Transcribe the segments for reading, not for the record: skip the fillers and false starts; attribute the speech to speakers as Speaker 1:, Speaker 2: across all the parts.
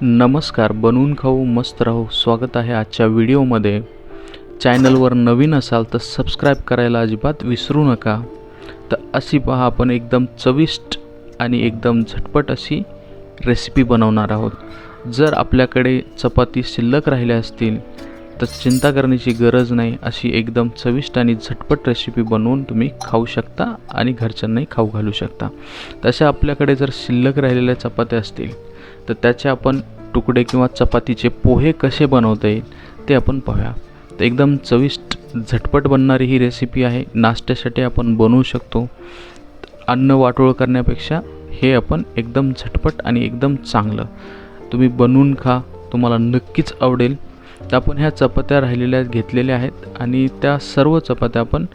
Speaker 1: नमस्कार, बनवून खाऊ मस्त राहू. स्वागत आहे आजच्या व्हिडिओमध्ये. चॅनलवर नवीन असाल तर सबस्क्राईब करायला अजिबात विसरू नका. तर अशी पहा, आपण एकदम चविष्ट आणि एकदम झटपट अशी रेसिपी बनवणार आहोत. जर आपल्याकडे चपाती शिल्लक राहिल्या असतील तर चिंता करण्याची गरज नाही. अशी एकदम चविष्ट आणि झटपट रेसिपी बनवून तुम्ही खाऊ शकता आणि घरच्यांनाही खाऊ घालू शकता. तशा आपल्याकडे जर शिल्लक राहिलेल्या चपात्या असतील तर त्याचे आपण तुकडे किंवा चपातीचे पोहे कसे बनवता येईल ते आपण पाहूया. तर एकदम चविष्ट झटपट बनणारी ही रेसिपी आहे. नाश्त्यासाठी आपण बनवू शकतो. अन्न वाटोळ करण्यापेक्षा हे आपण एकदम झटपट आणि एकदम चांगलं तुम्ही बनवून खा, तुम्हाला नक्कीच आवडेल. तर आपण ह्या चपात्या राहिलेल्या घेतलेल्या आहेत आणि त्या सर्व चपात्या आपण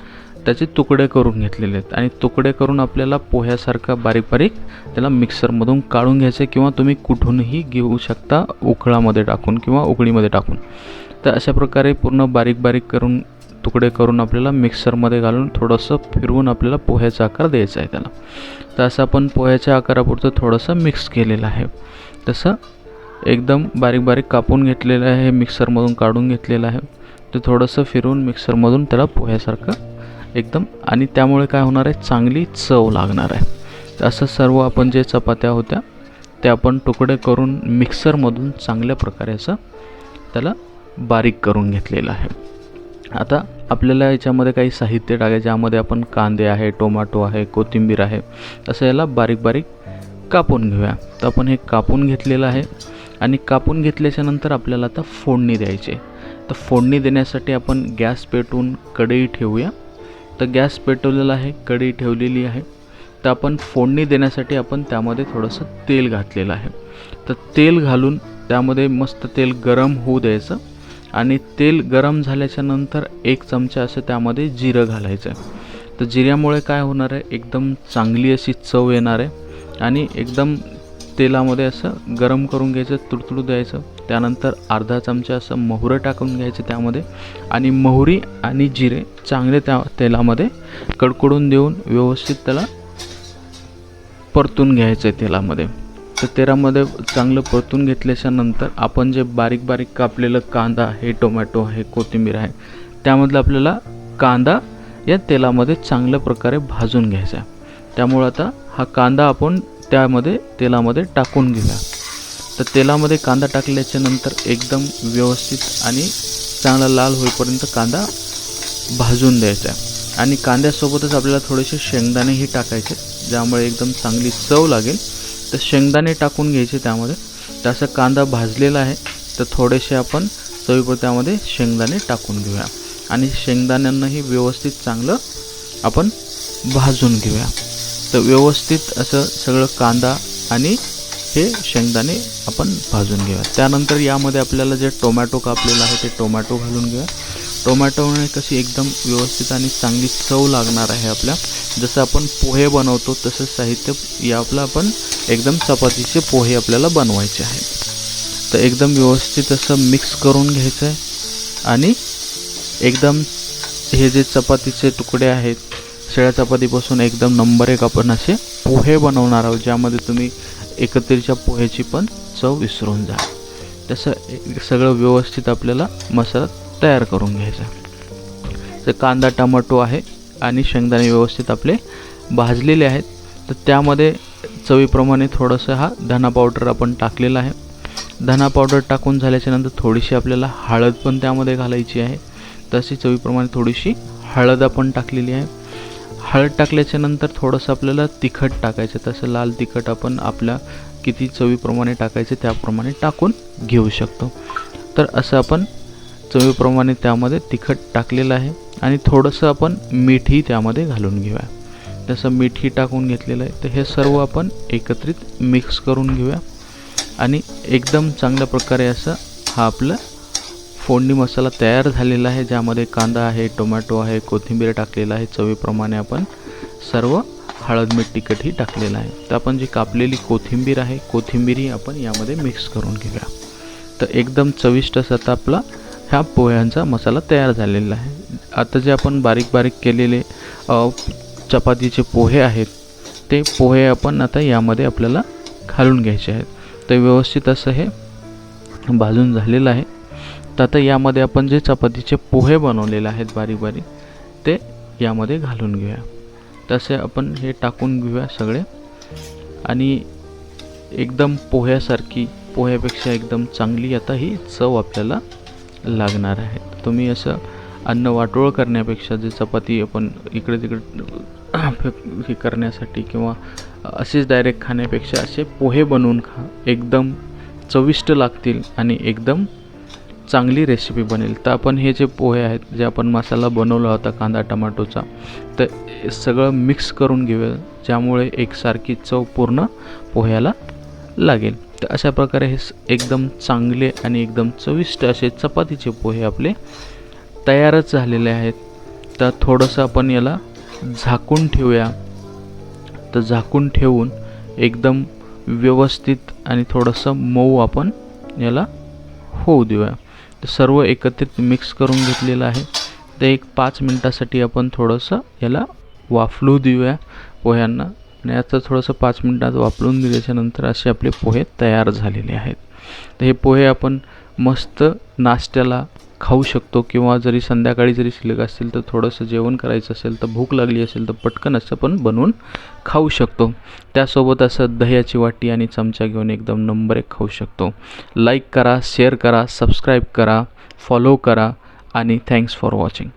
Speaker 1: त्याचे तुकडे करून घेतलेले आहेत आणि तुकडे करून आपल्याला पोह्यासारखा बारीक बारीक त्याला मिक्सरमधून काढून घ्यायचे किंवा तुम्ही कुठूनही घेऊ शकता, उकळामध्ये टाकून किंवा उकळीमध्ये टाकून. तर अशा प्रकारे पूर्ण बारीक बारीक करून तुकडे करून आपल्याला मिक्सरमध्ये घालून थोडंसं फिरवून आपल्याला पोह्याचा आकार द्यायचा आहे त्याला. तर असं आपण पोह्याच्या आकारापुरतं थोडंसं मिक्स केलेलं आहे. तसं एकदम बारीक बारीक कापून घेतलेलं आहे, मिक्सरमधून काढून घेतलेलं आहे. तर थोडंसं फिरवून मिक्सरमधून त्याला पोह्यासारखं एकदम, आणि त्यामुळे काय होणार आहे, चांगली चव लागणार आहे. तर असं सर्व आपण जे चपात्या होत्या त्या आपण तुकडे करून मिक्सरमधून चांगल्या प्रकारे असं त्याला बारीक करून घेतलेलं आहे. आता आपल्याला याच्यामध्ये काही साहित्य टाकायचे, ज्यामध्ये आपण कांदे आहे, टोमॅटो आहे, कोथिंबीर आहे. असं याला बारीक बारीक कापून घेऊया. तर आपण हे कापून घेतलेलं आहे आणि कापून घेतल्याच्या नंतर आपल्याला आता फोडणी द्यायची आहे. तर फोडणी देण्यासाठी आपण गॅस पेटवून कढई ठेवूया. तर गॅस पेटवलेला आहे, कढई ठेवलेली आहे. तर आपण फोडणी देण्यासाठी आपण त्यामध्ये थोडंसं तेल घातलेलं आहे. तर तेल घालून त्यामध्ये मस्त तेल गरम होऊ द्यायचं आणि तेल गरम झाल्याच्या नंतर 1 चमचा असं त्यामध्ये जिरं घालायचं आहे. तर जिऱ्यामुळे काय होणार आहे, एकदम चांगली अशी चव येणार आहे. आणि एकदम तेलामध्ये असं गरम करून घ्यायचं, तुडतुडू द्यायचं. त्यानंतर अर्धा चमचा असं मोहरं टाकून घ्यायचं त्यामध्ये आणि मोहरी आणि जिरे चांगले त्या तेलामध्ये कडकडून देऊन व्यवस्थित त्याला परतून घ्यायचं आहे तेलामध्ये. तर तेलामध्ये चांगलं परतून घेतल्याच्या नंतर आपण जे बारीक बारीक कापलेलं कांदा आहे, टोमॅटो आहे, कोथिंबीर आहे, त्यामधलं आपल्याला कांदा या तेलामध्ये चांगल्या प्रकारे भाजून घ्यायचा आहे. त्यामुळे आता हा कांदा आपण त्यामध्ये तेलामध्ये टाकून घेऊया. तर तेलामध्ये कांदा टाकल्याच्या नंतर एकदम व्यवस्थित आणि चांगला लाल होईपर्यंत कांदा भाजून द्यायचा आहे. आणि कांद्यासोबतच आपल्याला थोडेसे शेंगदाणेही टाकायचे, ज्यामुळे एकदम चांगली चव लागेल. तर शेंगदाणे टाकून घ्यायचे त्यामध्ये. तर असा कांदा भाजलेला आहे, तर थोडेसे आपण चवीपुरते त्यामध्ये शेंगदाणे टाकून घेऊया आणि शेंगदाण्यांनाही व्यवस्थित चांगलं आपण भाजून घेऊया. तर व्यवस्थित असं सगळं कांदा आणि हे शेंगदाणे आपण भाजून घेऊया. त्यानंतर यामध्ये आपल्याला जे टोमॅटो कापलेला आहे ते टोमॅटो घालून घेऊया. टोमॅटोने कशी एकदम व्यवस्थित आणि चांगली चव लागणार आहे आपल्या. जसं आपण पोहे बनवतो तसंच साहित्य या आपलं आपण एकदम चपातीचे पोहे आपल्याला बनवायचे आहेत. तर एकदम व्यवस्थित असं मिक्स करून घ्यायचं आहे आणि एकदम हे जे चपातीचे तुकडे आहेत, शेळ्या चपातीपासून एकदम नंबर 1 आपण असे पोहे बनवणार आहोत, ज्यामध्ये तुम्ही एकत्रीच्या पोह्याची पण चव विसरून जा. तसं सगळं व्यवस्थित आपल्याला मसाला तयार करून घ्यायचा. तर कांदा, टमाटो आहे आणि शेंगदाणे व्यवस्थित आपले भाजलेले आहेत. तर त्यामध्ये चवीप्रमाणे थोडंसं हा धना पावडर आपण टाकलेला आहे. धना पावडर टाकून झाल्याच्या नंतर थोडीशी आपल्याला हळद पण त्यामध्ये घालायची आहे. तशी चवीप्रमाणे थोडीशी हळद आपण टाकलेली आहे. हळद टाकल्याच्या नंतर थोडंसं आपल्याला तिखट टाकायचं. तसं लाल तिखट आपण आपल्या किती चवीप्रमाणे टाकायचे त्याप्रमाणे टाकून घेऊ शकतो. तर असं आपण चवीप्रमाणे त्यामध्ये तिखट टाकलेलं आहे आणि थोडंसं आपण मीठही त्यामध्ये घालून घेऊया. तसं मीठही टाकून घेतलेलं आहे. तर हे सर्व आपण एकत्रित मिक्स करून घेऊया आणि एकदम चांगल्या प्रकारे असं हा आपला फोडणी मसाला तयार झालेला आहे, ज्यामध्ये कांदा आहे, टोमॅटो आहे, कोथिंबीर टाकलेला आहे. चवीप्रमाणे आपण सर्व हळद, मीठ, तिखटही टाकलेलं आहे. तर आपण जी कापलेली कोथिंबीर आहे, कोथिंबीरही आपण यामध्ये मिक्स करून घेऊया. तर एकदम चविष्ट असा आता आपला ह्या पोह्यांचा मसाला तयार झालेला आहे. आता जे आपण बारीक बारीक केलेले चपातीचे पोहे आहेत ते पोहे आपण आता यामध्ये आपल्याला घालून घ्यायचे आहेत. तर व्यवस्थित असं हे भाजून झालेलं आहे. तर आता यामध्ये आपण जे चपातीचे पोहे बनवलेले आहेत बारीक बारीक ते यामध्ये घालून घेऊया. तसे आपण हे टाकून घेऊया सगळे आणि एकदम पोह्यासारखी, पोह्यापेक्षा एकदम चांगली आता ही चव आपल्याला लागणार आहे. तुम्ही असं अन्न वाटोळ करण्यापेक्षा जे चपाती आपण इकडे तिकडे हे करण्यासाठी किंवा असेच डायरेक्ट खाण्यापेक्षा असे पोहे बनवून खा. एकदम चविष्ट लागतील आणि एकदम चांगली रेसिपी बनेल. तर आपण हे जे पोहे आहेत, जे आपण मसाला बनवला होता कांदा टमाटोचा, तर सगळं मिक्स करून घेऊया, ज्यामुळे एकसारखी चव पूर्ण पोह्याला लागेल. तर अशा प्रकारे हे एकदम चांगले आणि एकदम चविष्ट असे चपातीचे पोहे आपले तयारच झालेले आहेत. तर थोडंसं आपण याला झाकून ठेवूया. तर झाकून ठेवून एकदम व्यवस्थित आणि थोडंसं मऊ आपण याला होऊ देऊया. तर सर्व एकत्रित मिक्स करून घेतलेलं आहे. तर एक 5 मिनटासाठी आपण थोडंसं याला वाफलू देऊया पोह्यांना. आणि आता थोडंसं 5 मिनटात वाफलून दिल्याच्यानंतर असे आपले पोहे तयार झालेले आहेत. तर हे पोहे आपण मस्त नाश्त्याला खाऊ शकतो किंवा जरी संध्याकाळी जरी शिल्लक असतील तर थोडंसं जेवण करायचं असेल तर भूक लागली असेल तर पटकन असं पण बनवून खाऊ शकतो. त्यासोबत असं दह्याची वाटी आणि चमचा घेऊन एकदम नंबर 1 खाऊ शकतो. लाईक करा, शेअर करा, सबस्क्राईब करा, फॉलो करा आणि थँक्स फॉर वॉचिंग.